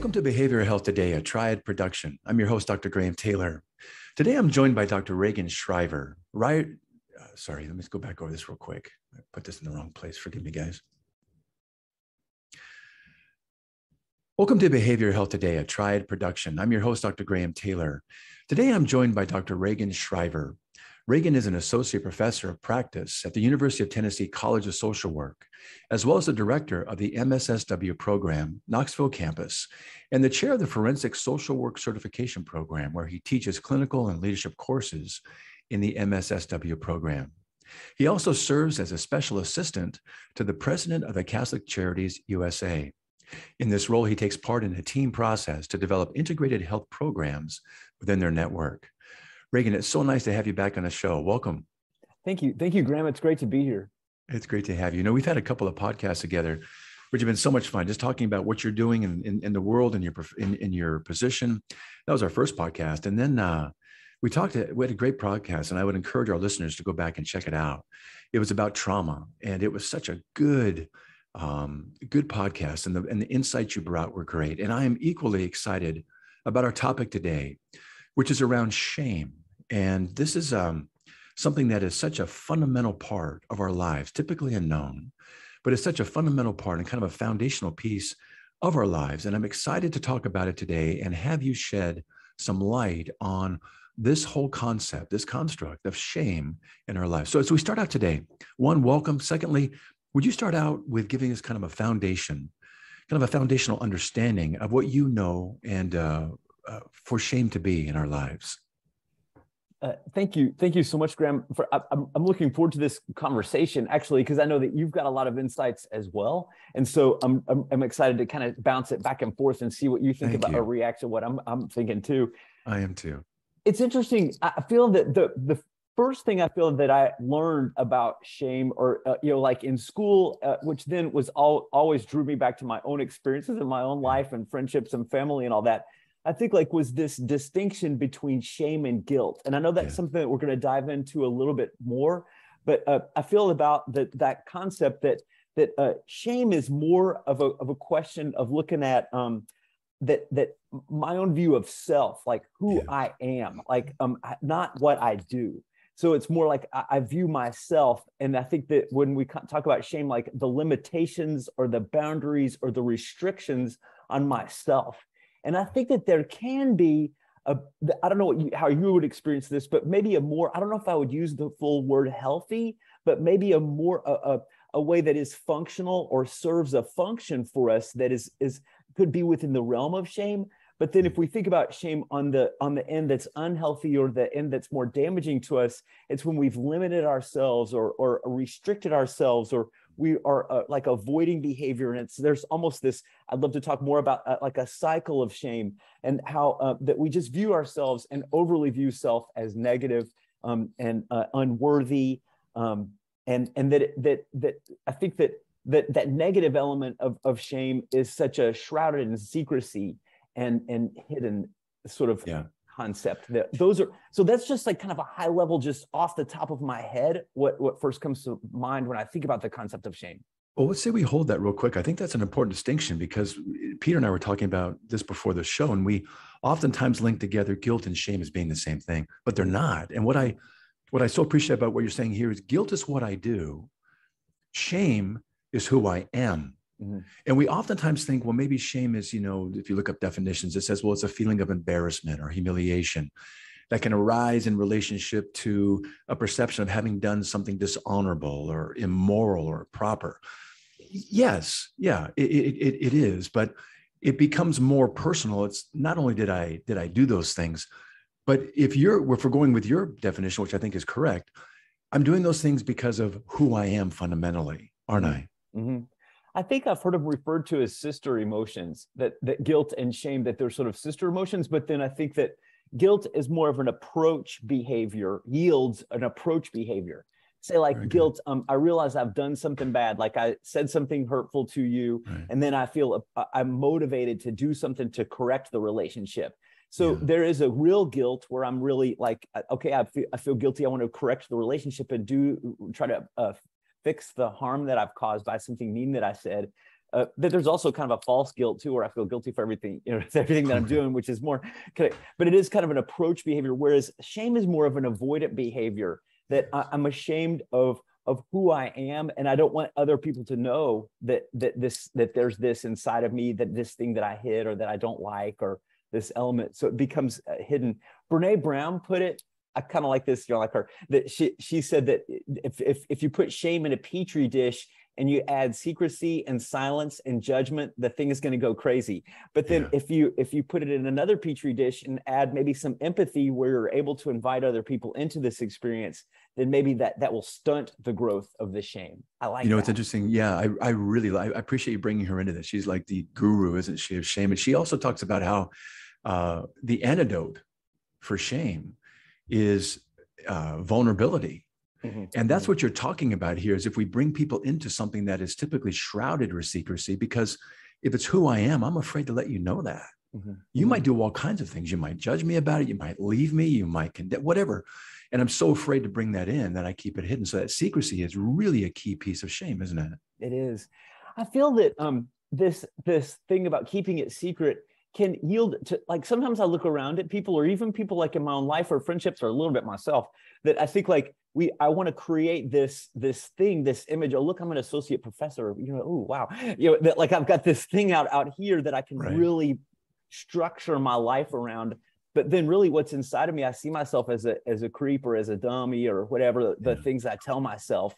Welcome to Behavioral Health Today, a Triad production. I'm your host, Dr. Graham Taylor. Today, I'm joined by Dr. Ragan Schriver. Sorry, let me just go back over this real quick. I put this in the wrong place. Forgive me, guys. Welcome to Behavioral Health Today, a Triad production. I'm your host, Dr. Graham Taylor. Today, I'm joined by Dr. Ragan Schriver. Ragan is an associate professor of practice at the University of Tennessee College of Social Work, as well as the director of the MSSW Program, Knoxville Campus, and the chair of the Forensic Social Work Certification Program, where he teaches clinical and leadership courses in the MSSW Program. He also serves as a special assistant to the president of the Catholic Charities USA. In this role, he takes part in a team process to develop integrated health programs within their network. Ragan, it's so nice to have you back on the show. Welcome. Thank you. Thank you, Graham. It's great to be here. It's great to have you. You know, we've had a couple of podcasts together, which have been so much fun, just talking about what you're doing in the world and in your position. That was our first podcast. And then we had a great podcast, and I would encourage our listeners to go back and check it out. It was about trauma, and it was such a good podcast, and the insights you brought were great. And I am equally excited about our topic today, which is around shame. And this is something that is such a fundamental part of our lives, typically unknown, but it's such a fundamental part and kind of a foundational piece of our lives. And I'm excited to talk about it today and have you shed some light on this whole concept, this construct of shame in our lives. So as we start out today, one, welcome. Secondly, would you start out with giving us kind of a foundation, kind of a foundational understanding of what you know and for shame to be in our lives? Thank you. Thank you so much, Graham. I'm looking forward to this conversation, actually, because I know that you've got a lot of insights as well. And so I'm excited to kind of bounce it back and forth and see what you think about or react to what I'm thinking too. I am too. It's interesting. I feel that the first thing I feel that I learned about shame, or like in school, which then was always drew me back to my own experiences in my own life and friendships and family and all that, I think was this distinction between shame and guilt. And I know that's something that we're going to dive into a little bit more, but I feel about that concept that shame is more of a question of looking at that my own view of self, like who I am, like not what I do. So it's more like I view myself. And I think that when we talk about shame, like the limitations or the boundaries or the restrictions on myself. And I think that there can be I don't know how you would experience this, but maybe I don't know if I would use the full word healthy, but maybe a way that is functional or serves a function for us that could be within the realm of shame. But then if we think about shame on the end that's unhealthy or the end that's more damaging to us, it's when we've limited ourselves or restricted ourselves, or we are like avoiding behavior. And there's almost this, I'd love to talk more about like a cycle of shame, and how that we just view ourselves and overly view self as negative and unworthy. And that I think that negative element of shame is such a shrouded in secrecy and hidden sort of concept. So that's just like kind of a high level, just off the top of my head, what first comes to mind when I think about the concept of shame. Well, let's say we hold that real quick. I think that's an important distinction, because Peter and I were talking about this before the show, and we oftentimes link together guilt and shame as being the same thing, but they're not. And what I so appreciate about what you're saying here is guilt is what I do. Shame is who I am. Mm-hmm. And we oftentimes think, well, maybe shame is, if you look up definitions, it says, well, it's a feeling of embarrassment or humiliation that can arise in relationship to a perception of having done something dishonorable or immoral or improper. Yes, it is, but it becomes more personal. It's not only did I do those things, but if we're going with your definition, which I think is correct, I'm doing those things because of who I am fundamentally, aren't I? Mm-hmm. I think I've heard them referred to as sister emotions, that guilt and shame, that they're sort of sister emotions. But then I think that guilt is more of an approach behavior, yields an approach behavior. Say like guilt, I realize I've done something bad, like I said something hurtful to you, and then I feel I'm motivated to do something to correct the relationship. So there is a real guilt where I'm really like, okay, I feel guilty. I want to correct the relationship and try to fix the harm that I've caused by something mean that I said. that there's also kind of a false guilt too, where I feel guilty for everything, everything that I'm doing, which is more, but it is kind of an approach behavior. Whereas shame is more of an avoidant behavior, that I'm ashamed of who I am, and I don't want other people to know that there's this inside of me, that this thing that I hid or that I don't like, or this element. So it becomes hidden. Berné Brown put it, I kind of like this, like her, that she said that if you put shame in a petri dish and you add secrecy and silence and judgment, the thing is going to go crazy. But then if you put it in another petri dish and add maybe some empathy, where you're able to invite other people into this experience, then maybe that will stunt the growth of the shame. I like that. It's interesting. Yeah, I really I appreciate you bringing her into this. She's like the guru, isn't she, of shame? And she also talks about how the antidote for shame is vulnerability. Mm-hmm. And that's what you're talking about here, is if we bring people into something that is typically shrouded with secrecy, because if it's who I am, I'm afraid to let you know that. Mm-hmm. You might do all kinds of things. You might judge me about it. You might leave me. You might condemn, whatever. And I'm so afraid to bring that in that I keep it hidden. So that secrecy is really a key piece of shame, isn't it? It is. I feel that this thing about keeping it secret can yield to, like, sometimes I look around at people, or even people like in my own life or friendships, or a little bit myself, that I think like I want to create this thing, this image. Oh, look, I'm an associate professor. Oh, wow. That like I've got this thing out here that I can really structure my life around. But then really what's inside of me, I see myself as a creep or as a dummy or whatever the things I tell myself.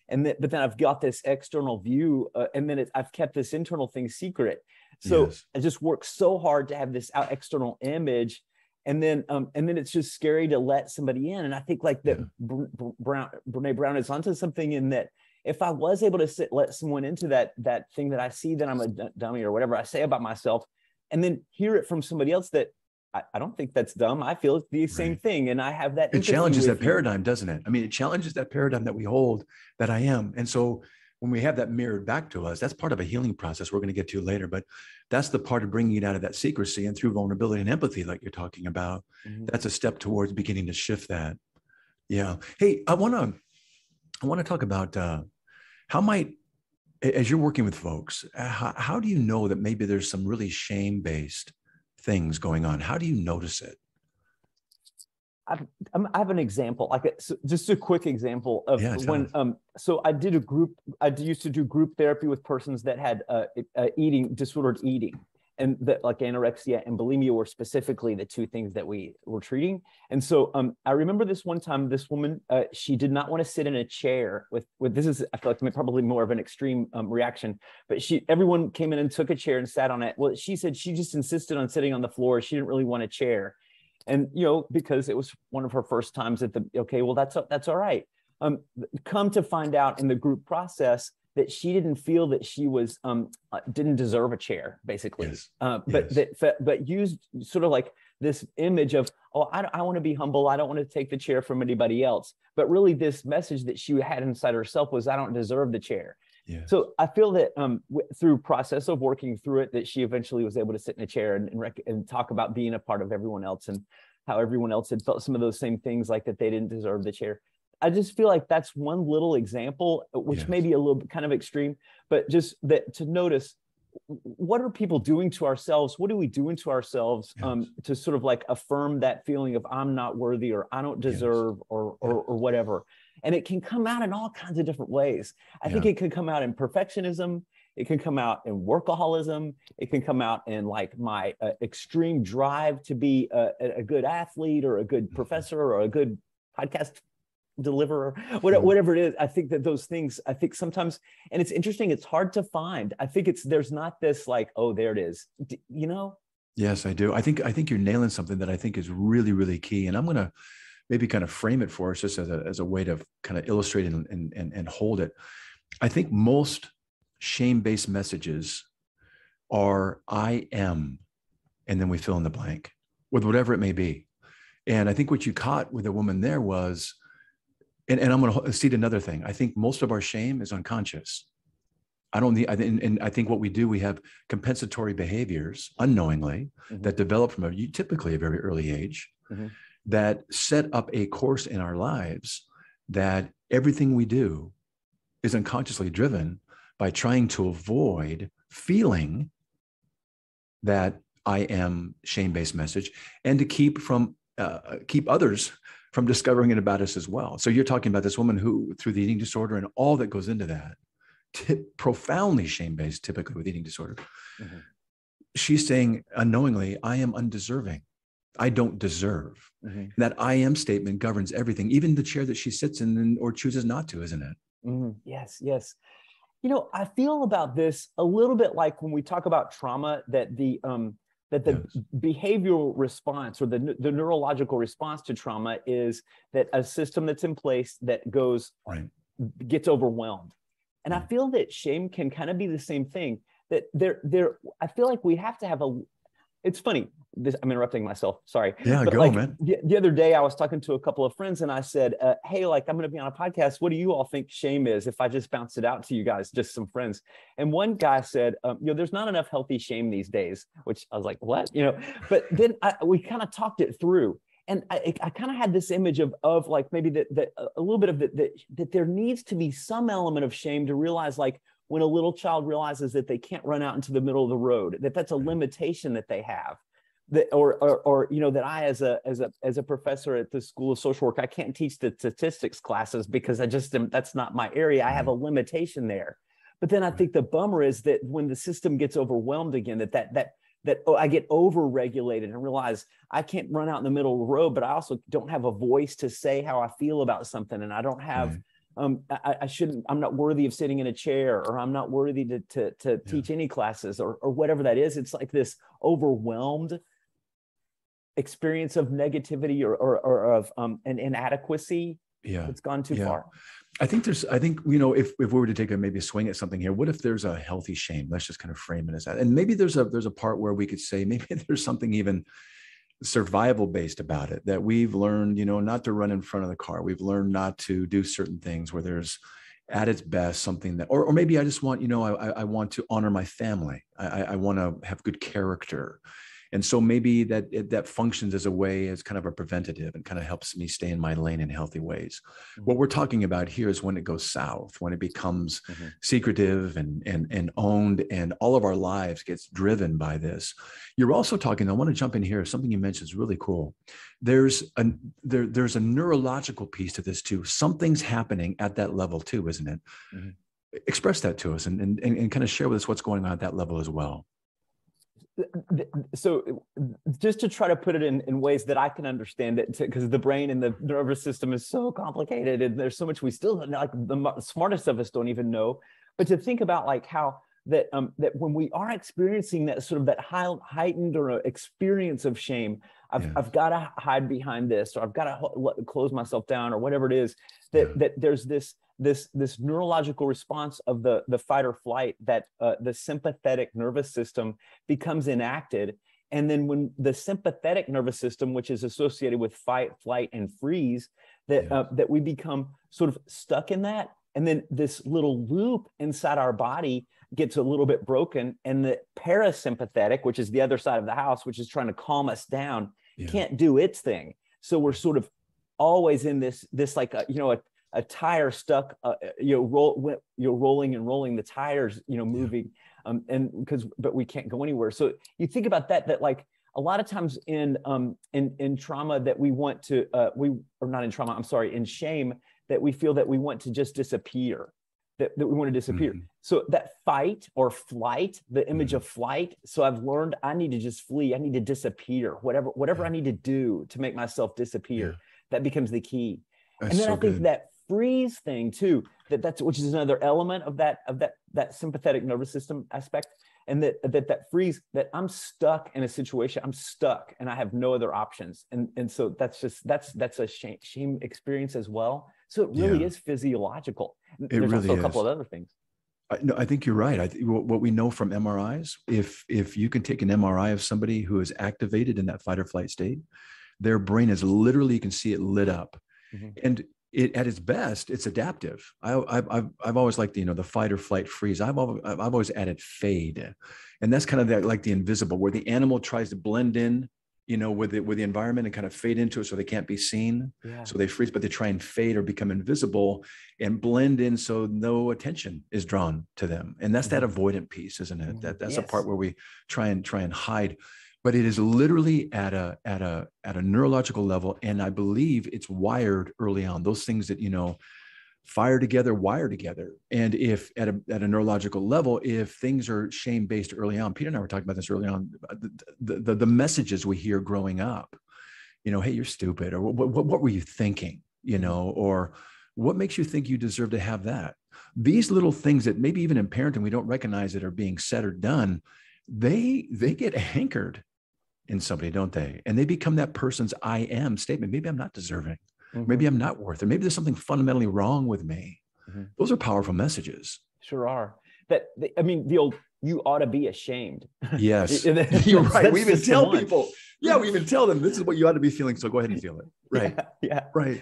But then I've got this external view, and then I've kept this internal thing secret. So I just work so hard to have this external image, and then it's just scary to let somebody in. And I think like that Berné Brown is onto something, in that if I was able to let someone into that thing that I see that I'm a dummy or whatever I say about myself, and then hear it from somebody else that I don't think that's dumb. I feel the same thing. And I have that. It challenges that paradigm, doesn't it? I mean, it challenges that paradigm that we hold, that I am. And so when we have that mirrored back to us, that's part of a healing process we're going to get to later. But that's the part of bringing it out of that secrecy, and through vulnerability and empathy, like you're talking about. Mm-hmm. That's a step towards beginning to shift that. Yeah. Hey, I want to talk about how might, as you're working with folks, how do you know that maybe there's some really shame-based things going on? How do you notice it? I have an example, just a quick example of when, so I used to do group therapy with persons that had disordered eating, and that like anorexia and bulimia were specifically the two things that we were treating. And so I remember this one time, this woman, she did not want to sit in a chair with this is, I feel like probably more of an extreme reaction, but everyone came in and took a chair and sat on it. Well, she said she just insisted on sitting on the floor. She didn't really want a chair. And, because it was one of her first times that's all right. Come to find out in the group process that she didn't feel that she was, didn't deserve a chair, basically. Yes. But used sort of like this image of, I want to be humble. I don't want to take the chair from anybody else. But really this message that she had inside herself was, I don't deserve the chair. Yeah. So I feel that through process of working through it, that she eventually was able to sit in a chair and talk about being a part of everyone else, and how everyone else had felt some of those same things, like that they didn't deserve the chair. I just feel like that's one little example, which may be a little bit kind of extreme, but just that to notice, what are people doing to ourselves? What are we doing to ourselves to sort of like affirm that feeling of I'm not worthy, or I don't deserve, or whatever. And it can come out in all kinds of different ways. I think it can come out in perfectionism. It can come out in workaholism. It can come out in like my extreme drive to be a good athlete, or a good professor, or a good podcast deliverer, whatever it is. I think that those things, I think sometimes, and it's interesting, it's hard to find. I think there's not this like, oh, there it is, Yes, I do. I think you're nailing something that I think is really, really key. And I'm going to maybe kind of frame it for us just as a way to kind of illustrate and hold it. I think most shame-based messages are I am, and then we fill in the blank with whatever it may be. And I think what you caught with a woman there was, and I'm going to cede another thing. I think most of our shame is unconscious. And I think what we do, we have compensatory behaviors unknowingly that develop from typically a very early age that set up a course in our lives that everything we do is unconsciously driven by trying to avoid feeling that I am shame-based message, and to keep others from discovering it about us as well. So you're talking about this woman who, through the eating disorder and all that goes into that, profoundly shame-based, typically with eating disorder. Mm-hmm. She's saying unknowingly, I am undeserving. I don't deserve. Mm-hmm. That I am statement governs everything, even the chair that she sits in or chooses not to, isn't it? Mm-hmm. Yes, yes. You know, I feel about this a little bit like when we talk about trauma, that the yes. behavioral response or the neurological response to trauma is that a system that's in place that goes, right. gets overwhelmed. And I feel that shame can kind of be the same thing, that I feel like we have to have it's funny, I'm interrupting myself, sorry. Yeah, but go, like, man. The other day I was talking to a couple of friends and I said, hey, like I'm going to be on a podcast. What do you all think shame is if I just bounce it out to you guys, just some friends? And one guy said, there's not enough healthy shame these days, which I was like, what? But then we kind of talked it through. And I kind of had this image of like maybe that a little bit of that there needs to be some element of shame to realize, like when a little child realizes that they can't run out into the middle of the road, that's a limitation that they have, that or that I as a professor at the School of Social Work, I can't teach the statistics classes because that's not my area. I have a limitation there. But then I think the bummer is that when the system gets overwhelmed again, that I get over-regulated and realize I can't run out in the middle of the road, but I also don't have a voice to say how I feel about something. And I don't have, I'm not worthy of sitting in a chair, or I'm not worthy to teach any classes or whatever that is. It's like this overwhelmed experience of negativity or of an inadequacy. It's gone too far. I think if we were to take maybe a swing at something here, what if there's a healthy shame? Let's just kind of frame it as that. And maybe there's a part where we could say, maybe there's something even survival based about it, that we've learned, not to run in front of the car. We've learned not to do certain things where there's at its best something that, or maybe I just want, I want to honor my family. I want to have good character. And so maybe that functions as a way, as kind of a preventative, and kind of helps me stay in my lane in healthy ways. Mm-hmm. What we're talking about here is when it goes south, when it becomes secretive and owned, and all of our lives gets driven by this. You're also talking, I want to jump in here, something you mentioned is really cool. There's a neurological piece to this too. Something's happening at that level too, isn't it? Mm-hmm. Express that to us and kind of share with us what's going on at that level as well. So just to try to put it in ways that I can understand it, because the brain and the nervous system is so complicated and there's so much we still, like the smartest of us don't even know, but to think about like how that when we are experiencing that sort of that heightened or experience of shame, I've got to hide behind this, or I've got to close myself down, or whatever it is, that there's this neurological response of the fight or flight, that the sympathetic nervous system becomes enacted. And then when the sympathetic nervous system, which is associated with fight, flight, and freeze, that we become sort of stuck in that. And then this little loop inside our body gets a little bit broken. And the parasympathetic, which is the other side of the house, which is trying to calm us down, can't do its thing. So we're sort of always in this like, a tire stuck, rolling and rolling the tires, moving, but we can't go anywhere. So you think about that like a lot of times in trauma that we want to, in shame, that we feel that we want to just disappear, that we want to disappear. Mm-hmm. So that fight or flight, the image of flight. So I've learned I need to just flee. I need to disappear, whatever I need to do to make myself disappear. That becomes the key. That's and then I think that freeze thing too, which is another element of that sympathetic nervous system aspect. And that freeze, that I'm stuck in a situation, I'm stuck and I have no other options. And so that's a shame experience as well. So it really is physiological. There's really also a couple of other things. I think you're right. What we know from MRIs, if you can take an MRI of somebody who is activated in that fight or flight state, their brain is literally, you can see it lit up. Mm-hmm. And it, at its best, it's adaptive. I've always liked the fight or flight freeze. I've always added fade, and that's kind of like the invisible, where the animal tries to blend in with the environment and kind of fade into it so they can't be seen. Yeah. So they freeze, but they try and fade or become invisible and blend in so no attention is drawn to them. And that's that avoidant piece, isn't it? That's a part where we try and hide. But it is literally at a neurological level. And I believe it's wired early on. Those things that, fire together, wire together. And if at a neurological level, if things are shame-based early on, Peter and I were talking about this early on, the messages we hear growing up, hey, you're stupid, or what were you thinking, or what makes you think you deserve to have that? These little things that maybe even in parenting, we don't recognize that are being said or done, they get anchored in somebody, don't they? And they become that person's I am statement. Maybe I'm not deserving. Maybe I'm not worth it. Maybe there's something fundamentally wrong with me. Those are powerful messages. Sure are. The old, you ought to be ashamed. Yes, you're right. We even tell people, we even tell them, this is what you ought to be feeling. So go ahead and feel it. Right. Yeah. Right.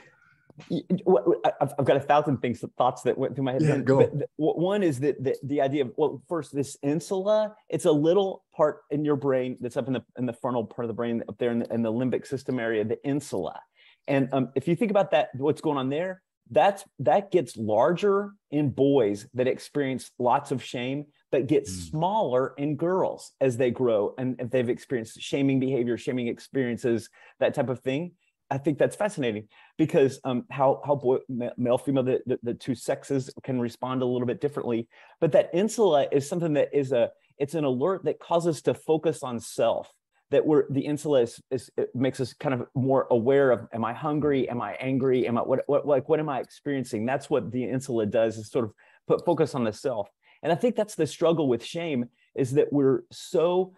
I've got 1,000 thoughts that went through my head. Yeah, go. But one is that the idea of, first, this insula, it's a little part in your brain that's up in the frontal part of the brain up there in the limbic system area, the insula. And if you think about that, what's going on there, that gets larger in boys that experience lots of shame, but gets smaller in girls as they grow. And if they've experienced shaming behavior, shaming experiences, that type of thing. I think that's fascinating because how male, female, the two sexes can respond a little bit differently. But that insula is something that it's an alert that causes us to focus on self. That the insula it makes us kind of more aware of, am I hungry? Am I angry? Am I what am I experiencing? That's what the insula does, is sort of put focus on the self. And I think that's the struggle with shame, is that we're so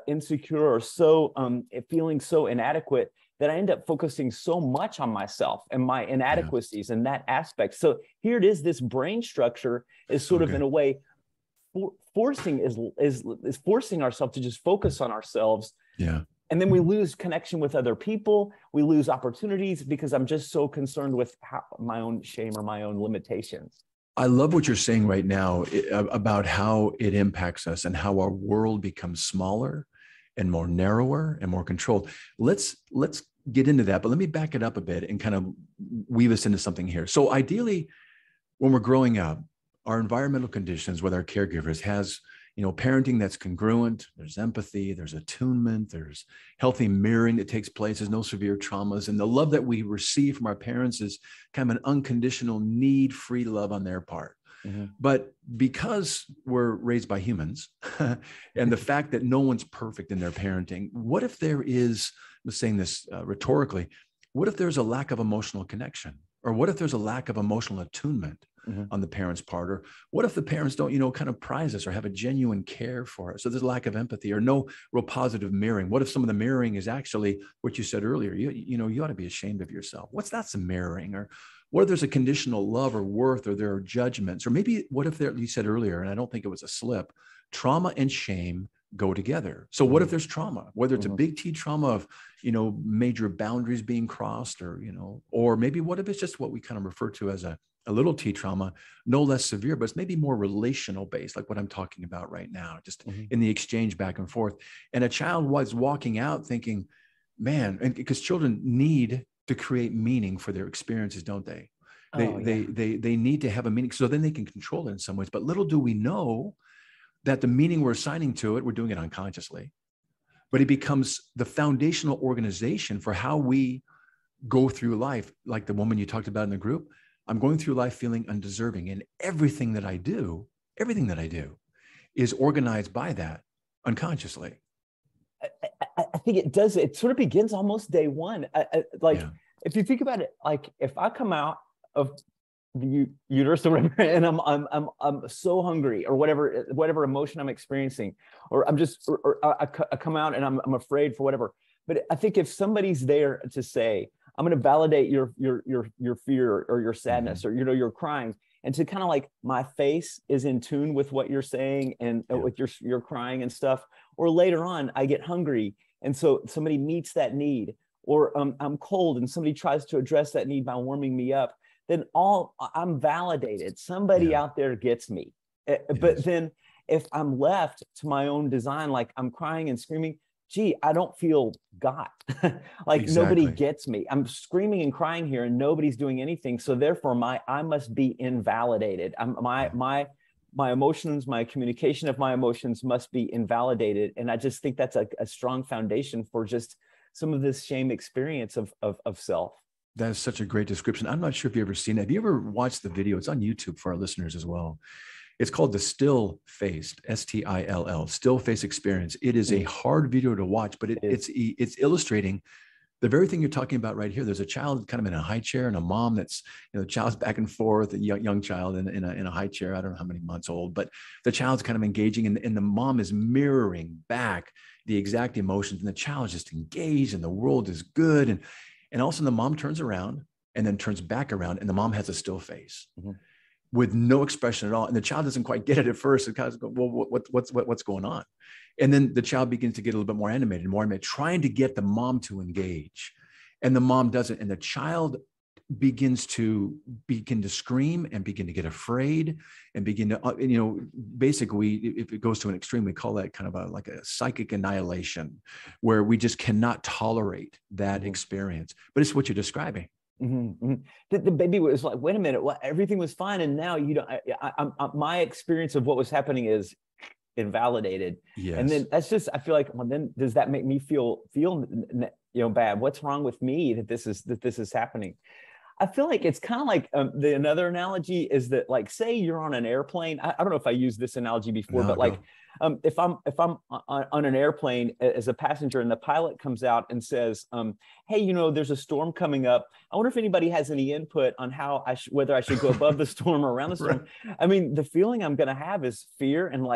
insecure or so feeling so inadequate that I end up focusing so much on myself and my inadequacies and that aspect. So here it is, this brain structure is sort of in a way forcing ourselves to just focus on ourselves. Yeah. And then we lose connection with other people. We lose opportunities because I'm just so concerned with my own shame or my own limitations. I love what you're saying right now about how it impacts us and how our world becomes smaller and more narrower and more controlled. Let's get into that, but let me back it up a bit and kind of weave us into something here. So ideally, when we're growing up, our environmental conditions with our caregivers has, parenting that's congruent. There's empathy, there's attunement, there's healthy mirroring that takes place. There's no severe traumas. And the love that we receive from our parents is kind of an unconditional need-free love on their part. But because we're raised by humans and the fact that no one's perfect in their parenting, what if there is, I'm saying this rhetorically, what if there's a lack of emotional connection? Or what if there's a lack of emotional attunement on the parents' part? Or what if the parents don't, kind of prize us or have a genuine care for us? So there's a lack of empathy or no real positive mirroring. What if some of the mirroring is actually what you said earlier? You ought to be ashamed of yourself. What's that, some mirroring? Or what if there's a conditional love or worth, or there are judgments? Or maybe what if you said earlier, and I don't think it was a slip, trauma and shame go together. So what if there's trauma, whether it's a big T trauma of, major boundaries being crossed, or maybe what if it's just what we kind of refer to as a little T trauma, no less severe, but it's maybe more relational based, like what I'm talking about right now, just in the exchange back and forth. And a child was walking out thinking, man, and because children need to create meaning for their experiences, don't they? They need to have a meaning so then they can control it in some ways. But little do we know that the meaning we're assigning to it, we're doing it unconsciously, but it becomes the foundational organization for how we go through life. Like the woman you talked about in the group, I'm going through life feeling undeserving, and everything that I do is organized by that unconsciously. I think it does. It sort of begins almost day one. If you think about it, like if I come out of the uterus or whatever, and I'm so hungry, or whatever emotion I'm experiencing, or I come out and I'm afraid for whatever. But I think if somebody's there to say, I'm going to validate your fear or your sadness, or you're crying, and to kind of like my face is in tune with what you're saying and with your crying and stuff. Or later on, I get hungry, and so somebody meets that need, or I'm cold and somebody tries to address that need by warming me up. Then I'm validated. Somebody out there gets me. But then if I'm left to my own design, like I'm crying and screaming, gee, I don't feel got. Like Exactly. nobody gets me. I'm screaming and crying here and nobody's doing anything. So therefore I must be invalidated. My emotions, my communication of my emotions must be invalidated. And I just think that's a strong foundation for just some of this shame experience of self. That is such a great description. I'm not sure if you've ever seen it. Have you ever watched the video? It's on YouTube for our listeners as well. It's called the still faced, STILL, still face experience. It is a hard video to watch, but it's illustrating the very thing you're talking about right here. There's a child kind of in a high chair and a mom that's, the child's back and forth, a young child in a high chair. I don't know how many months old, but the child's kind of engaging and the mom is mirroring back the exact emotions and the child is just engaged and the world is good. And all of a sudden the mom turns around and then turns back around and the mom has a still face. Mm-hmm. With no expression at all. And the child doesn't quite get it at first. It kind of goes, well, what's going on? And then the child begins to get a little bit more animated, trying to get the mom to engage. And the mom doesn't. And the child begins to scream and begin to get afraid and begin to, basically, if it goes to an extreme, we call that kind of like a psychic annihilation, where we just cannot tolerate that experience. But it's what you're describing. Mm-hmm. The baby was like, wait a minute, everything was fine. And now my experience of what was happening is invalidated. Yes. And then that's just, I feel like, well, then does that make me feel bad? What's wrong with me that this is happening? I feel like it's kind of like another analogy is that, like, say you're on an airplane. I don't know if I used this analogy before, but like, if I'm on an airplane as a passenger and the pilot comes out and says, hey, there's a storm coming up. I wonder if anybody has any input on how whether I should go above the storm or around the storm. Right. I mean, the feeling I'm going to have is fear and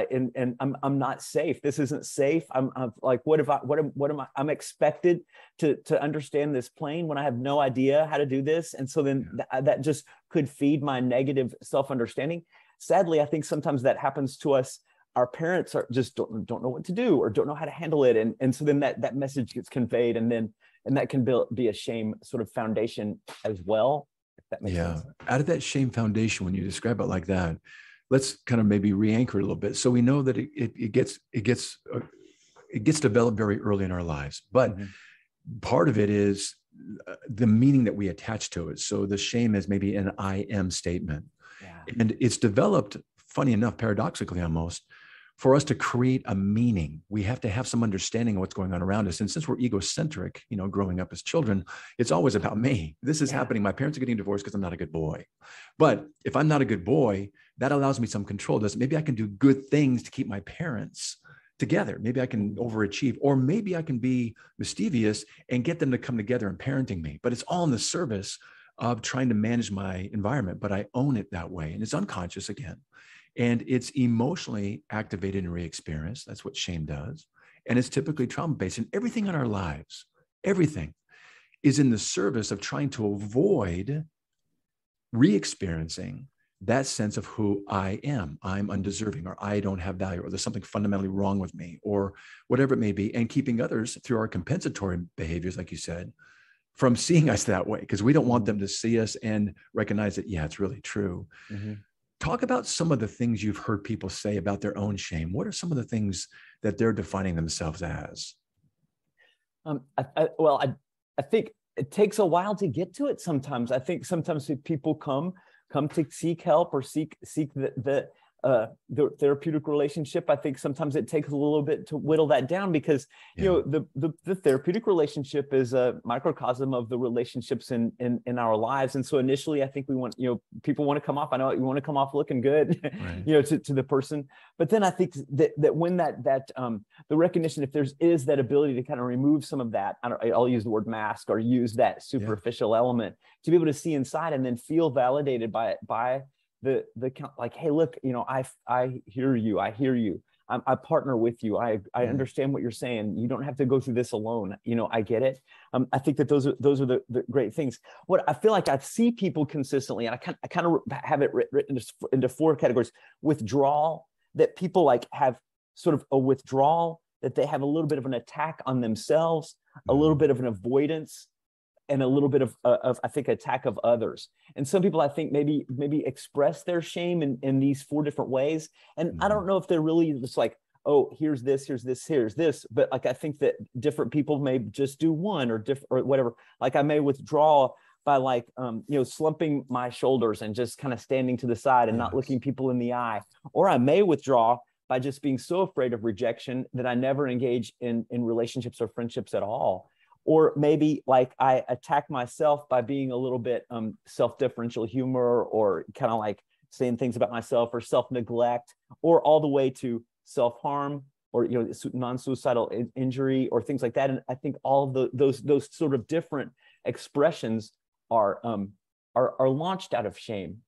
I'm not safe. This isn't safe. I'm like, what am I? I'm expected to understand this plane when I have no idea how to do this. And so then that just could feed my negative self-understanding. Sadly, I think sometimes that happens to us. Our parents just don't know what to do or don't know how to handle it. And so then that message gets conveyed and that can be a shame sort of foundation as well, if that makes sense. Out of that shame foundation, when you describe it like that, let's kind of maybe re-anchor it a little bit. So we know that it gets developed very early in our lives, but part of it is the meaning that we attach to it. So the shame is maybe an I am statement. And it's developed, funny enough, paradoxically almost, for us to create a meaning. We have to have some understanding of what's going on around us. And since we're egocentric, growing up as children, it's always about me. This is happening. My parents are getting divorced because I'm not a good boy. But if I'm not a good boy, that allows me some control. Maybe I can do good things to keep my parents together. Maybe I can overachieve, or maybe I can be mischievous and get them to come together in parenting me. But it's all in the service of trying to manage my environment, but I own it that way. And it's unconscious again. And it's emotionally activated and re-experienced. That's what shame does. And it's typically trauma-based. And everything in our lives, everything is in the service of trying to avoid re-experiencing that sense of who I am. I'm undeserving, or I don't have value, or there's something fundamentally wrong with me, or whatever it may be. And keeping others through our compensatory behaviors, like you said, from seeing us that way, because we don't want them to see us and recognize that, it's really true. Talk about some of the things you've heard people say about their own shame. What are some of the things that they're defining themselves as? I think it takes a while to get to it sometimes. I think sometimes people come to seek help or seek the therapeutic relationship. I think sometimes it takes a little bit to whittle that down because the therapeutic relationship is a microcosm of the relationships in our lives. And so initially, I think we want people want to come off. I know you want to come off looking good, right. To the person. But then I think that when the recognition, if is that ability to kind of remove some of that, I'll use the word mask or use that superficial element to be able to see inside and then feel validated by the like, hey, look, I hear you. I partner with you. I understand what you're saying. You don't have to go through this alone. I get it. I think that those are the great things. What I feel like I see people consistently, and I kind of have it written into 4 categories: withdrawal, that people like have sort of a withdrawal, that they have a little bit of an attack on themselves, a little bit of an avoidance, and a little bit of I think, attack of others. And some people, I think, maybe express their shame in these 4 different ways. And I don't know if they're really just like oh, here's this, here's this, here's this. But like, I think that different people may just do one or different or whatever. Like I may withdraw by like, slumping my shoulders and just kind of standing to the side and not looking people in the eye. Or I may withdraw by just being so afraid of rejection that I never engage in relationships or friendships at all. Or maybe like I attack myself by being a little bit self-differential humor, or kind of like saying things about myself, or self-neglect, or all the way to self-harm, or non-suicidal injury, or things like that. And I think all of those sort of different expressions are launched out of shame.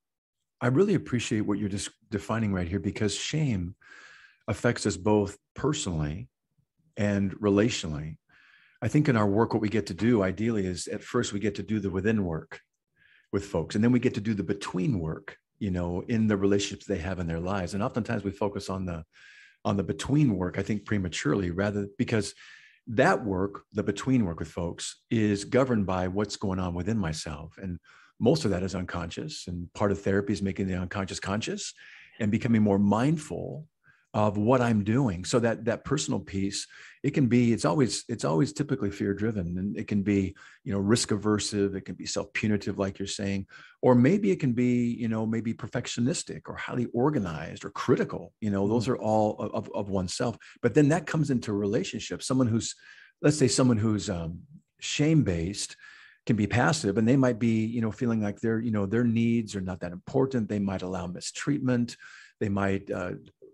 I really appreciate what you're just defining right here, because shame affects us both personally and relationally. I think in our work, what we get to do ideally is at first we get to do the within work with folks, and then we get to do the between work, in the relationships they have in their lives. And oftentimes we focus on the between work, I think prematurely, rather because that work, the between work with folks, is governed by what's going on within myself. And most of that is unconscious. And part of therapy is making the unconscious conscious and becoming more mindful of what I'm doing. So that personal piece, it's always typically fear driven, and it can be, risk aversive. It can be self-punitive, like you're saying, or maybe it can be, maybe perfectionistic or highly organized or critical. Those are all of oneself. But then that comes into relationships. Let's say someone who's shame-based can be passive, and they might be, feeling like their needs are not that important. They might allow mistreatment. They might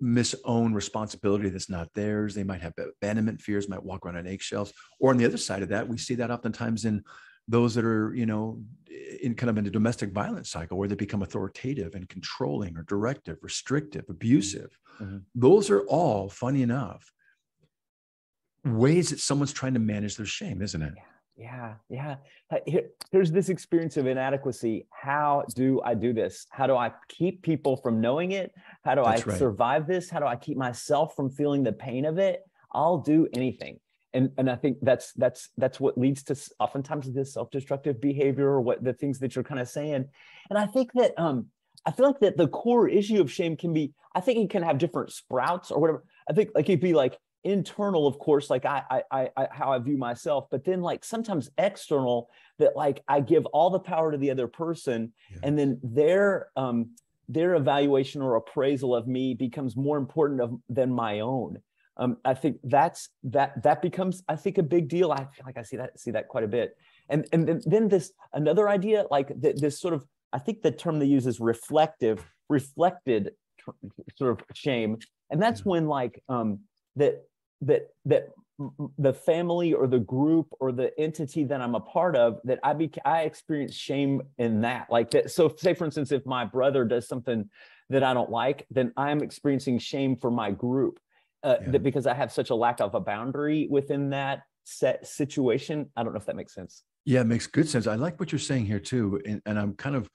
misown responsibility that's not theirs. They might have abandonment fears, might walk around on eggshells. Or on the other side of that, we see that oftentimes in those that are, in kind of in a domestic violence cycle, where they become authoritative and controlling or directive, restrictive, abusive. Mm-hmm. Those are all, funny enough, ways that someone's trying to manage their shame, isn't it? Yeah. Here's this experience of inadequacy. How do I do this? How do I keep people from knowing it? How do I survive this? How do I keep myself from feeling the pain of it? I'll do anything. And I think that's what leads to oftentimes this self-destructive behavior, or what the things that you're kind of saying. And I think that I feel like that the core issue of shame can be, I think it can have different sprouts or whatever. I think like it'd be like internal, of course, like I how I view myself, but then like sometimes external, that like I give all the power to the other person, and then their evaluation or appraisal of me becomes more important than my own. I think that becomes, I think, a big deal. I feel like I see that quite a bit. And then this another idea, like this sort of, I think the term they use is reflected sort of shame, and that's when like that the family or the group or the entity that I'm a part of, that I experience shame in that, like that. So say, for instance, if my brother does something that I don't like, then I'm experiencing shame for my group, that because I have such a lack of a boundary within that set situation. I don't know if that makes sense. Yeah, it makes good sense. I like what you're saying here too. And I'm kind of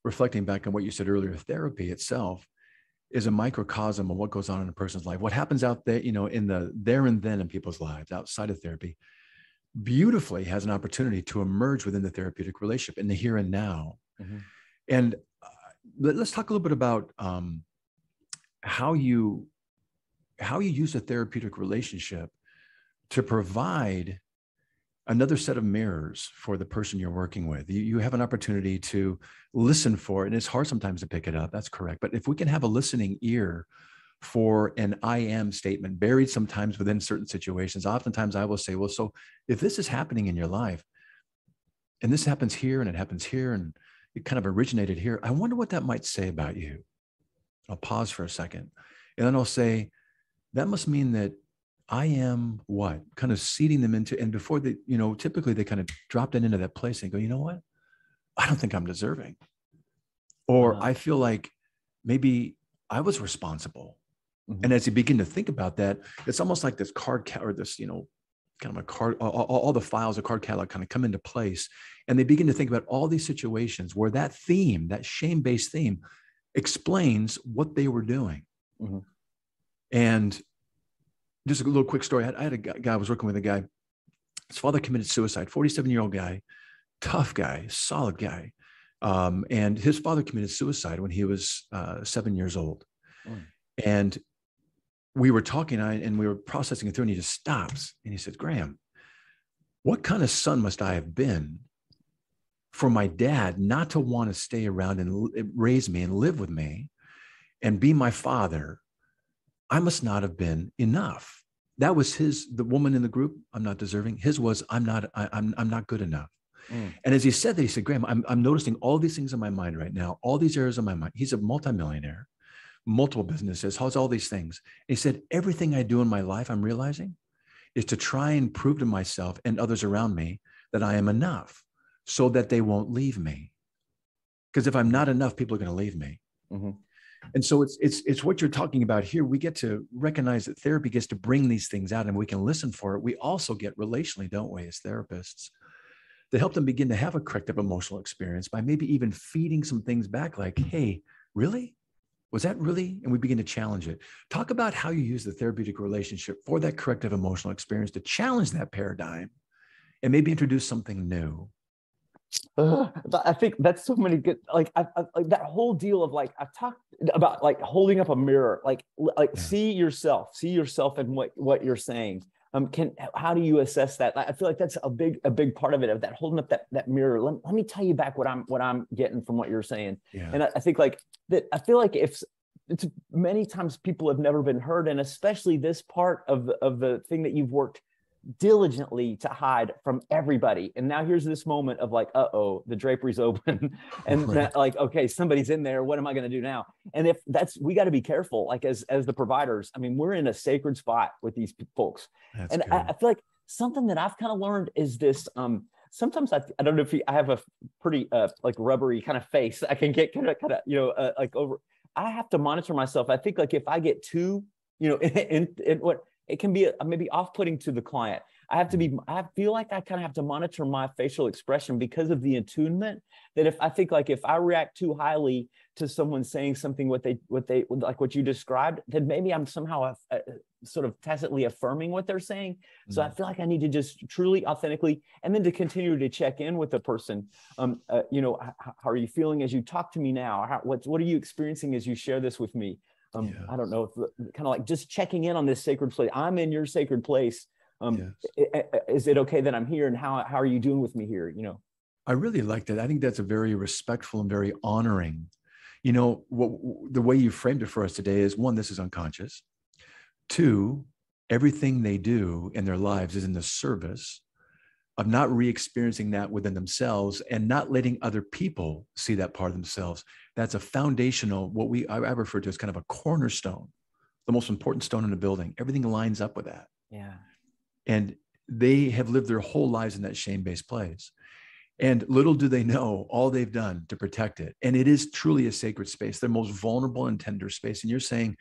reflecting back on what you said earlier. Therapy itself is a microcosm of what goes on in a person's life. What happens out there, in the there and then in people's lives outside of therapy, beautifully has an opportunity to emerge within the therapeutic relationship in the here and now. Mm-hmm. And let's talk a little bit about how you use a therapeutic relationship to provide another set of mirrors for the person you're working with. You have an opportunity to listen for it, and it's hard sometimes to pick it up. That's correct. But if we can have a listening ear for an I am statement buried sometimes within certain situations, oftentimes I will say, well, so if this is happening in your life, and this happens here, and it happens here, and it kind of originated here, I wonder what that might say about you. I'll pause for a second, and then I'll say, that must mean that I am what? Kind of seeding them into, and before they, typically they kind of drop that into that place and go, you know what? I don't think I'm deserving. Or I feel like maybe I was responsible. Mm-hmm. And as you begin to think about that, it's almost like this card or this, kind of a card, all the files of card catalog kind of come into place. And they begin to think about all these situations where that theme, that shame-based theme, explains what they were doing. Mm-hmm. And just a little quick story. I had a guy, I was working with a guy, his father committed suicide, 47-year-old guy, tough guy, solid guy. And his father committed suicide when he was 7 years old. Mm. And we were talking and we were processing it through, and he just stops and he said, Graham, what kind of son must I have been for my dad not to want to stay around and raise me and live with me and be my father? I must not have been enough. That was the woman in the group, I'm not deserving. His was, I'm not good enough. And as he said that, he said, Graham, I'm noticing all these things in my mind right now, all these areas of my mind. He's a multimillionaire, multiple businesses, has all these things. And he said, everything I do in my life, I'm realizing, is to try and prove to myself and others around me that I am enough so that they won't leave me. Because if I'm not enough, people are going to leave me. Mm-hmm. And so it's what you're talking about here. We get to recognize that therapy gets to bring these things out and we can listen for it. We also get relationally, don't we, as therapists, to help them begin to have a corrective emotional experience by maybe even feeding some things back like, hey, really? Was that really? And we begin to challenge it. Talk about how you use the therapeutic relationship for that corrective emotional experience to challenge that paradigm and maybe introduce something new. I think that's so many good, like that whole deal of like, I've talked about like holding up a mirror, like see yourself in what you're saying. How do you assess that? I feel like that's a big part of it, of that holding up that mirror. Let me tell you back what I'm getting from what you're saying. Yeah. And I think like that, I feel like it's many times people have never been heard, and especially this part of the thing that you've worked diligently to hide from everybody. And now here's this moment of like, uh-oh, the drapery's open and right. That, like, okay, somebody's in there. What am I going to do now? And if we got to be careful, like as the providers, I mean, we're in a sacred spot with these folks. That's and I feel like something that I've kind of learned is this, sometimes I don't know if I have a pretty like rubbery kind of face. I can get kind of, like over, I have to monitor myself. I think like if I get too, in what, it can be maybe off-putting to the client. I feel like I kind of have to monitor my facial expression because of the attunement, that if I react too highly to someone saying something, what they like what you described, then maybe I'm somehow sort of tacitly affirming what they're saying. So I feel like I need to just truly, authentically, and then to continue to check in with the person. How are you feeling as you talk to me now? What are you experiencing as you share this with me? I don't know, kind of like just checking in on this sacred place. I'm in your sacred place. Is it okay that I'm here? And how are you doing with me here? I really like that. I think that's a very respectful and very honoring. The way you framed it for us today is, one, this is unconscious. Two, everything they do in their lives is in the service of not re-experiencing that within themselves and not letting other people see that part of themselves. That's a foundational, I refer to as kind of a cornerstone, the most important stone in the building. Everything lines up with that. Yeah. And they have lived their whole lives in that shame-based place. And little do they know all they've done to protect it. And it is truly a sacred space, their most vulnerable and tender space. And you're saying,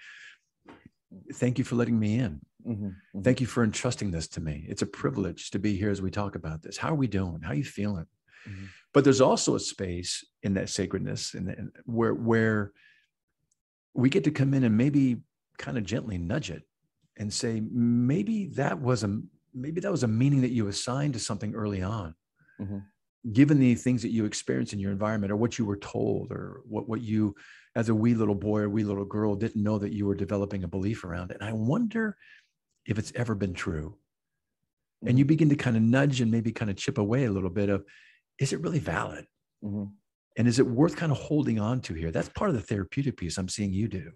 thank you for letting me in. Mm-hmm, mm-hmm. Thank you for entrusting this to me. It's a privilege to be here as we talk about this. How are we doing? How are you feeling? Mm-hmm. But there's also a space in that sacredness and where we get to come in and maybe kind of gently nudge it and say, maybe that was a meaning that you assigned to something early on, mm-hmm. given the things that you experienced in your environment or what you were told or what you, as a wee little boy or wee little girl, didn't know that you were developing a belief around it. And I wonder if it's ever been true. Mm-hmm. And you begin to kind of nudge and maybe kind of chip away a little bit of, is it really valid? Mm-hmm. And is it worth kind of holding on to here? That's part of the therapeutic piece I'm seeing you do.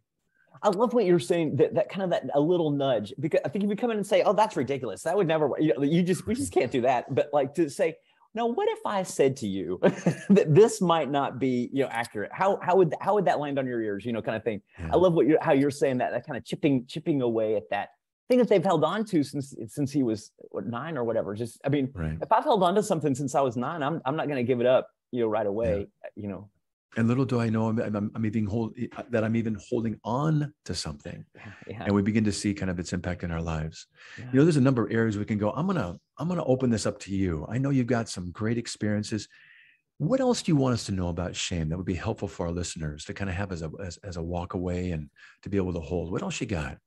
I love what you're saying, that kind of that a little nudge, because I think if you come in and say, oh, that's ridiculous, that would never work. We just can't do that. But like to say, now, what if I said to you that this might not be, accurate? How would that land on your ears, kind of thing. Yeah. I love how you're saying that kind of chipping away at that thing that they've held on to since he was 9 or whatever. Just, I mean, right. If I've held on to something since I was 9, I'm not going to give it up, right away, And little do I know I'm even holding on to something. Yeah. And we begin to see kind of its impact in our lives. Yeah. There's a number of areas we can go. I'm gonna open this up to you. I know you've got some great experiences. What else do you want us to know about shame that would be helpful for our listeners to kind of have as a walk away and to be able to hold? What else you got?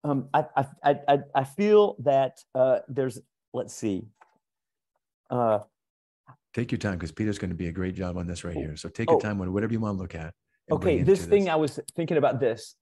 I feel that there's, let's see. Take your time, because Peter's going to be a great job on this right here. So take your time on whatever you want to look at. Okay, this thing I was thinking about this.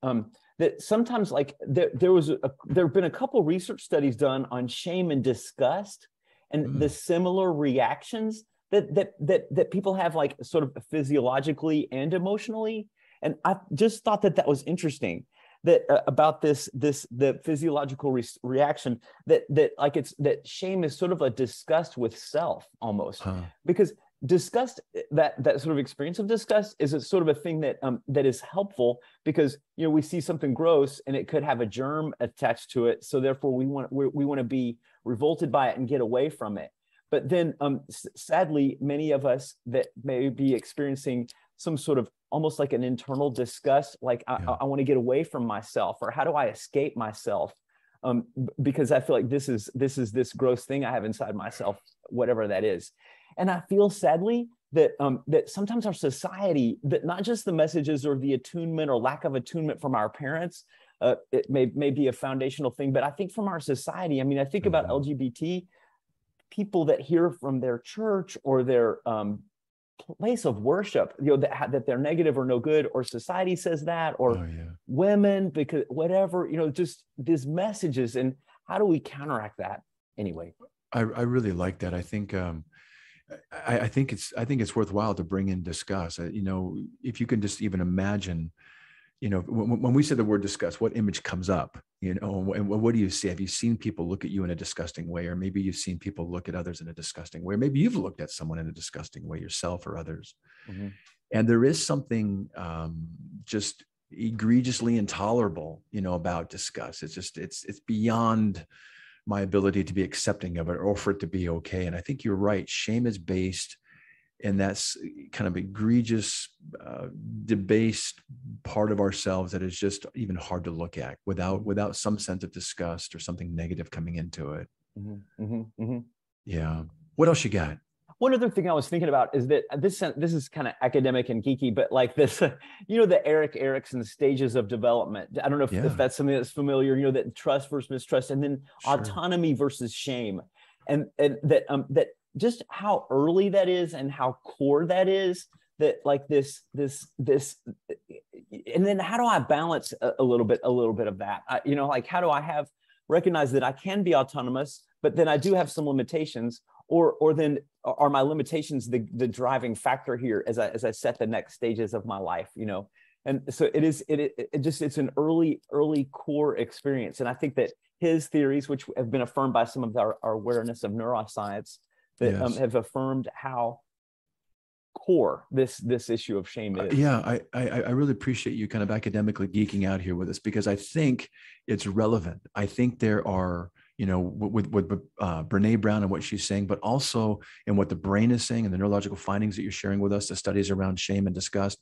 that sometimes like there have been a couple research studies done on shame and disgust and the similar reactions that people have, like sort of physiologically and emotionally. And I just thought that was interesting, that about the physiological reaction, that like that shame is sort of a disgust with self almost, because disgust, that sort of experience of disgust is a sort of a thing that that is helpful, because we see something gross and it could have a germ attached to it, so therefore we want to be revolted by it and get away from it. But then sadly, many of us that may be experiencing some sort of almost like an internal disgust, like I want to get away from myself, or how do I escape myself, because I feel like this is this gross thing I have inside myself, whatever that is. And I feel sadly that that sometimes our society, that not just the messages or the attunement or lack of attunement from our parents, it may be a foundational thing, but I think from our society, I mean, I think about LGBT people that hear from their church or their place of worship, that they're negative or no good, or society says that, or women, because whatever, just these messages. And how do we counteract that anyway? I really like that. I think I think it's worthwhile to bring in discuss. If you can just even imagine, when we say the word disgust, what image comes up? And what do you see? Have you seen people look at you in a disgusting way, or maybe you've seen people look at others in a disgusting way? Or maybe you've looked at someone in a disgusting way yourself or others. And there is something just egregiously intolerable, about disgust. It's just it's beyond my ability to be accepting of it, or for it to be okay. And I think you're right. Shame is based in that kind of egregious, debased part of ourselves that is just even hard to look at without some sense of disgust or something negative coming into it. Yeah. What else you got? One other thing I was thinking about is that this is kind of academic and geeky, but like this, the Erik Erikson stages of development. I don't know if that's something that's familiar, that trust versus mistrust, and then autonomy versus shame. And that just how early that is and how core that is, that like this, and then how do I balance a little bit of that? Like how do I recognize that I can be autonomous, but then I do have some limitations, or then are my limitations the driving factor here as I set the next stages of my life, And so it's an early core experience. And I think that his theories, which have been affirmed by some of our awareness of neuroscience, that have affirmed how core this issue of shame is. I really appreciate you kind of academically geeking out here with us, because I think it's relevant. I think there are, with Berné Brown and what she's saying, but also in what the brain is saying and the neurological findings that you're sharing with us, the studies around shame and disgust.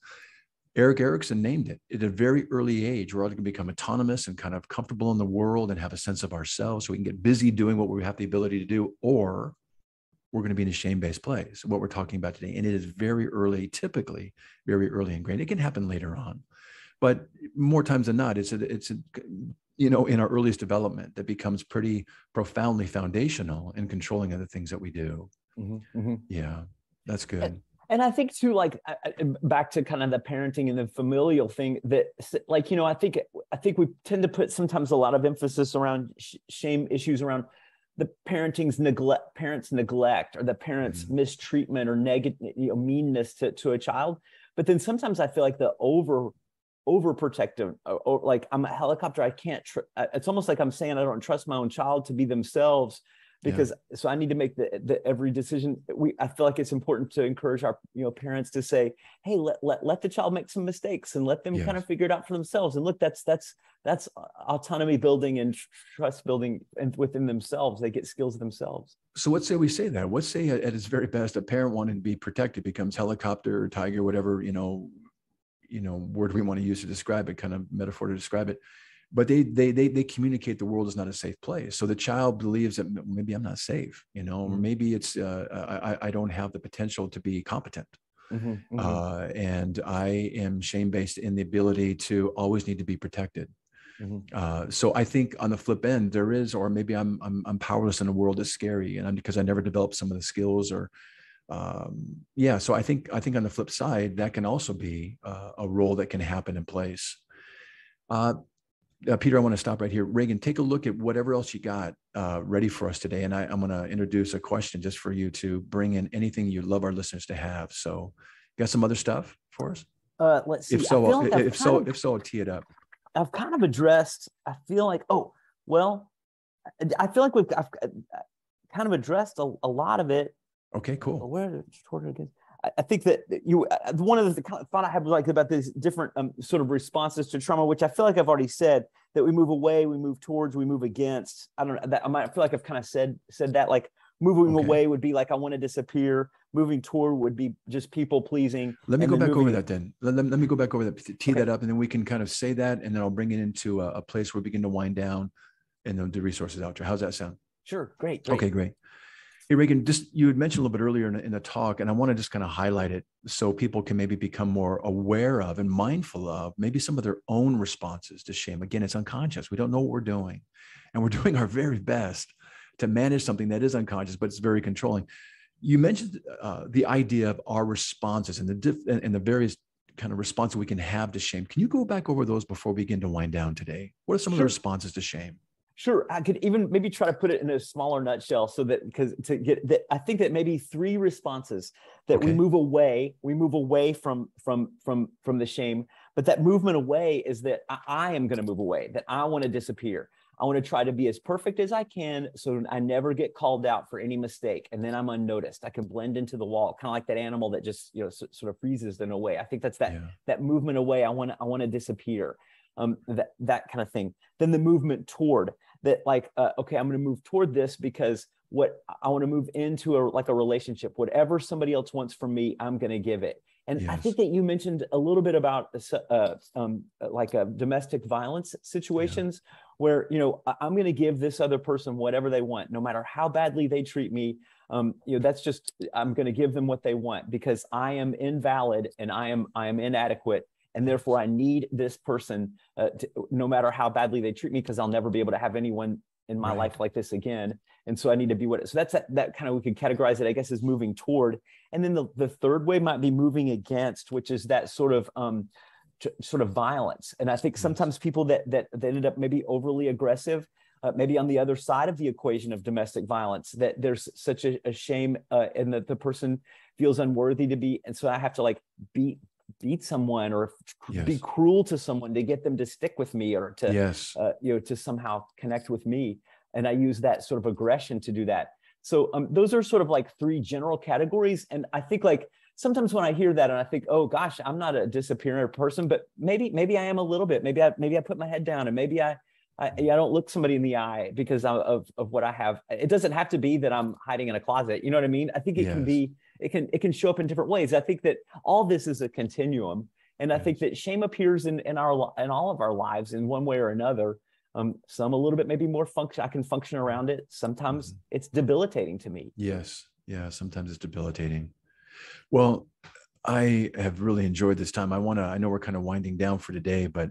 Erik Erikson named it at a very early age. We're all going to become autonomous and kind of comfortable in the world and have a sense of ourselves, so we can get busy doing what we have the ability to do, or we're going to be in a shame-based place, what we're talking about today. And it is very early, typically very early ingrained. It can happen later on, but more times than not, it's in our earliest development that becomes pretty profoundly foundational in controlling other things that we do. Yeah, that's good. And I think too, like back to kind of the parenting and the familial thing, that like, I think we tend to put sometimes a lot of emphasis around shame issues around the parents' neglect, or the parents' mistreatment or negative, meanness to a child. But then sometimes I feel like the overprotective, or like I'm a helicopter. I can't. It's almost like I'm saying I don't trust my own child to be themselves, because so I need to make the every decision. I feel like it's important to encourage our parents to say, hey, let the child make some mistakes and let them kind of figure it out for themselves. And look, that's autonomy building and trust building, and within themselves, they get skills themselves. So let's say we say that. Let's say at its very best, a parent wanting to be protected becomes helicopter or tiger, whatever word we want to use to describe it, kind of metaphor to describe it. But they communicate the world is not a safe place. So the child believes that maybe I'm not safe, or maybe it's I don't have the potential to be competent. And I am shame-based in the ability to always need to be protected. So I think on the flip end, there is, or maybe I'm powerless in a world that's scary, and because I never developed some of the skills, or so I think on the flip side, that can also be a role that can happen in place. Peter, I want to stop right here. Ragan, take a look at whatever else you got ready for us today. And I'm going to introduce a question just for you to bring in anything you'd love our listeners to have. So you got some other stuff for us? Let's see. If so, I'll tee it up. I've kind of addressed, I feel like, I've kind of addressed a lot of it. Okay, cool. Where toward it again? I think that one of the thought I have like about these different sort of responses to trauma, which I feel like I've already said, that we move away, we move towards, we move against. I don't know that I feel like I've kind of said that, like moving away would be like, I want to disappear. Moving toward would be just people pleasing. Let me go back over that then. Let me go back over that, tee that up, and then we can kind of say that, and then I'll bring it into a place where we begin to wind down and then the resources out there. How's that sound? Sure. Great. Okay, great. Hey, Ragan, you had mentioned a little bit earlier in the talk, and I want to just kind of highlight it so people can maybe become more aware of and mindful of maybe some of their own responses to shame. Again, it's unconscious. We don't know what we're doing, and we're doing our very best to manage something that is unconscious, but it's very controlling. You mentioned the idea of our responses and the various kind of responses we can have to shame. Can you go back over those before we begin to wind down today? What are some of the responses to shame? Sure. I could even maybe try to put it in a smaller nutshell so that, because to get that, I think that maybe 3 responses that we move away from the shame, but that movement away is that I am going to move away, that I want to disappear. I want to try to be as perfect as I can so I never get called out for any mistake. And then I'm unnoticed. I can blend into the wall, kind of like that animal that just, sort of freezes in a way. I think that's that movement away. I want to disappear. That kind of thing. Then the movement toward that, like, okay, I'm going to move toward this because what I want to move into a relationship. Whatever somebody else wants from me, I'm going to give it. And I think that you mentioned a little bit about like domestic violence situations where, I'm going to give this other person whatever they want, no matter how badly they treat me. That's just, I'm going to give them what they want because I am invalid and I am inadequate. And therefore, I need this person, no matter how badly they treat me, because I'll never be able to have anyone in my life like this again. And so I need to be so that's that kind of, we could categorize it, I guess, as moving toward. And then the third way might be moving against, which is that sort of violence. And I think sometimes people that ended up maybe overly aggressive, maybe on the other side of the equation of domestic violence, that there's such a shame and that the person feels unworthy to be. And so I have to like beat someone or be cruel to someone to get them to stick with me or to, to somehow connect with me. And I use that sort of aggression to do that. So those are sort of like 3 general categories. And I think like sometimes when I hear that and I think, oh gosh, I'm not a disappearing person, but maybe I am a little bit. Maybe I put my head down and maybe I don't look somebody in the eye because of what I have. It doesn't have to be that I'm hiding in a closet. You know what I mean? I think it can be, it can show up in different ways. I think that all this is a continuum. And I think that shame appears in all of our lives in one way or another. Some a little bit, maybe more function. I can function around it. Sometimes it's debilitating to me. Yes. Yeah. Sometimes it's debilitating. Well, I have really enjoyed this time. I know we're kind of winding down for today, but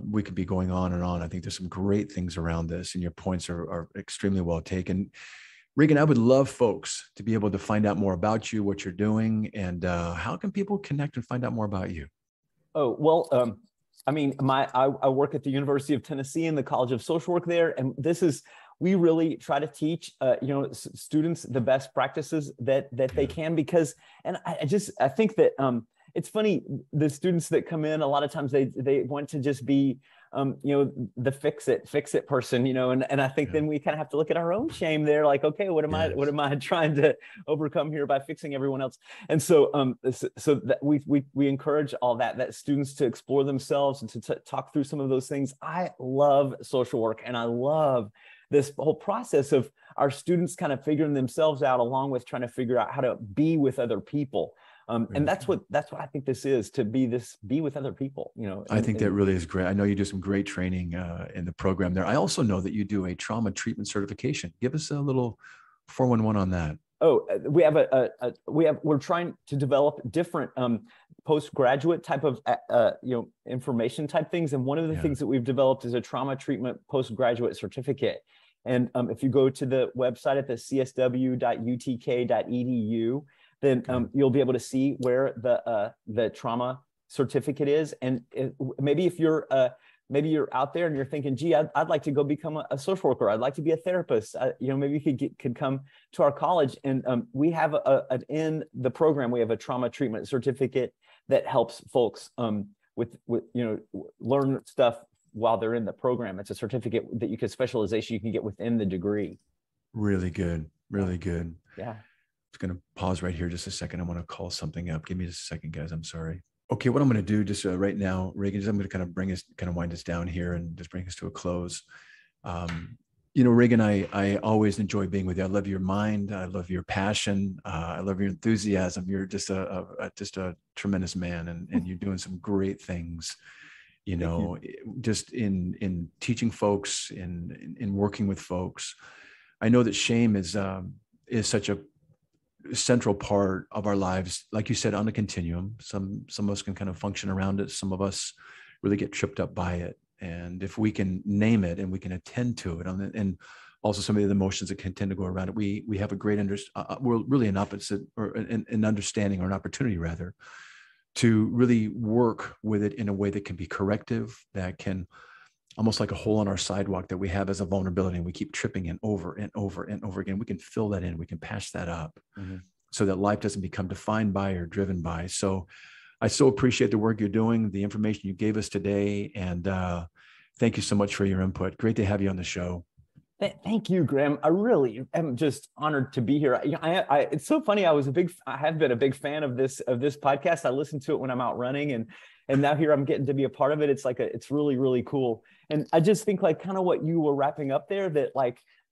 we could be going on and on. I think there's some great things around this, and your points are extremely well taken. Ragan, I would love folks to be able to find out more about you, what you're doing, and how can people connect and find out more about you? Oh, well, I mean, I work at the University of Tennessee in the College of Social Work there, and we really try to teach students the best practices that they can, because, and I think that it's funny, the students that come in, a lot of times they want to just be the fix it person, and I think then we kind of have to look at our own shame there, like, okay, what am I trying to overcome here by fixing everyone else? And so so that we encourage all that students to explore themselves and to talk through some of those things. I love social work, and I love this whole process of our students kind of figuring themselves out along with trying to figure out how to be with other people. And that's what I think this is, to be with other people, I think that really is great. I know you do some great training in the program there. I also know that you do a trauma treatment certification. Give us a little 411 on that. Oh, we're trying to develop different postgraduate type of information type things. And one of the things that we've developed is a trauma treatment postgraduate certificate. And if you go to the website at the csw.utk.edu, then you'll be able to see where the trauma certificate is. And maybe if you're maybe you're out there and you're thinking, gee, I'd like to go become a social worker. I'd like to be a therapist. Maybe you could come to our college. And we have in the program, we have a trauma treatment certificate that helps folks with learn stuff while they're in the program. It's a certificate that specialization you can get within the degree. Really good. Really good. Yeah. I'm just going to pause right here just a second. I want to call something up. Give me just a second, guys. I'm sorry. Okay, what I'm going to do just right now, Ragan, is I'm going to kind of wind us down here and just bring us to a close. Ragan, I always enjoy being with you. I love your mind. I love your passion. I love your enthusiasm. You're just a tremendous man, and you're doing some great things. Just in teaching folks, in working with folks. I know that shame is such a central part of our lives, like you said, on a continuum. Some of us can kind of function around it. Some of us really get tripped up by it. And if we can name it and we can attend to it, and also some of the emotions that can tend to go around it, we have a great we're really an opposite, or an understanding, or an opportunity rather, to really work with it in a way that can be corrective, that can almost like a hole on our sidewalk that we have as a vulnerability, and we keep tripping in over and over and over again. We can fill that in, we can patch that up, so that life doesn't become defined by or driven by. So I so appreciate the work you're doing, the information you gave us today. And thank you so much for your input. Great to have you on the show. Thank you, Graham. I really am just honored to be here. It's so funny. I have been a big fan of this podcast. I listen to it when I'm out running, and now here I'm getting to be a part of it. It's really, really cool. And I just think kind of what you were wrapping up there, that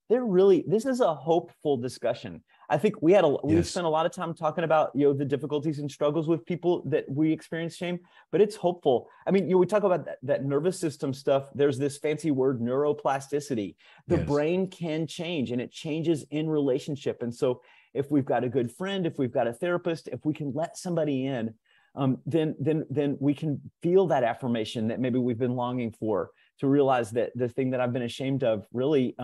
this is a hopeful discussion. I think we spent a lot of time talking about, the difficulties and struggles with people that we experience shame, but it's hopeful. I mean, we talk about that nervous system stuff. There's this fancy word, neuroplasticity. The brain can change, and it changes in relationship. And so if we've got a good friend, if we've got a therapist, if we can let somebody in, then we can feel that affirmation that maybe we've been longing for, to realize that the thing that I've been ashamed of, really,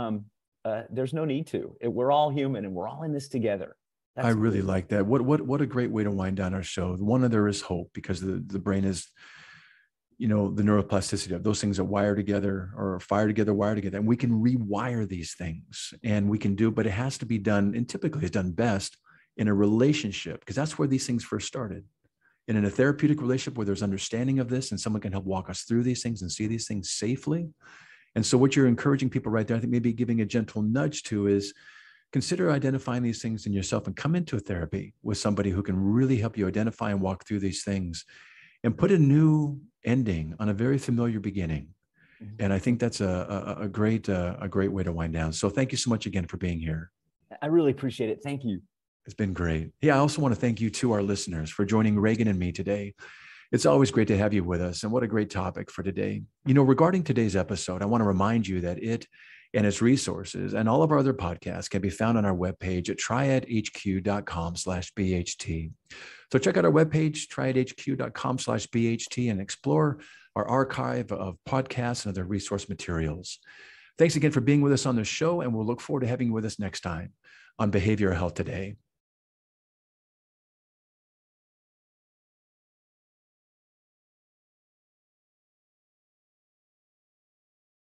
there's no need to. We're all human, and we're all in this together. I really like that. What a great way to wind down our show. One, there is hope, because the brain is, the neuroplasticity of those things that wire together, or fire together, wire together, and we can rewire these things, and we can do, but it has to be done, and typically it's done best in a relationship, because that's where these things first started. And in a therapeutic relationship where there's understanding of this, and someone can help walk us through these things and see these things safely. And so what you're encouraging people right there, I think maybe giving a gentle nudge to, is consider identifying these things in yourself, and come into a therapy with somebody who can really help you identify and walk through these things, and put a new ending on a very familiar beginning. And I think that's a great way to wind down. So thank you so much again for being here. I really appreciate it. Thank you. It's been great. Yeah, I also want to thank you to our listeners for joining Ragan and me today. It's always great to have you with us, and what a great topic for today. Regarding today's episode, I want to remind you that it and its resources and all of our other podcasts can be found on our webpage at triadhq.com/BHT. So check out our webpage, triadhq.com/BHT, and explore our archive of podcasts and other resource materials. Thanks again for being with us on the show, and we'll look forward to having you with us next time on Behavioral Health Today.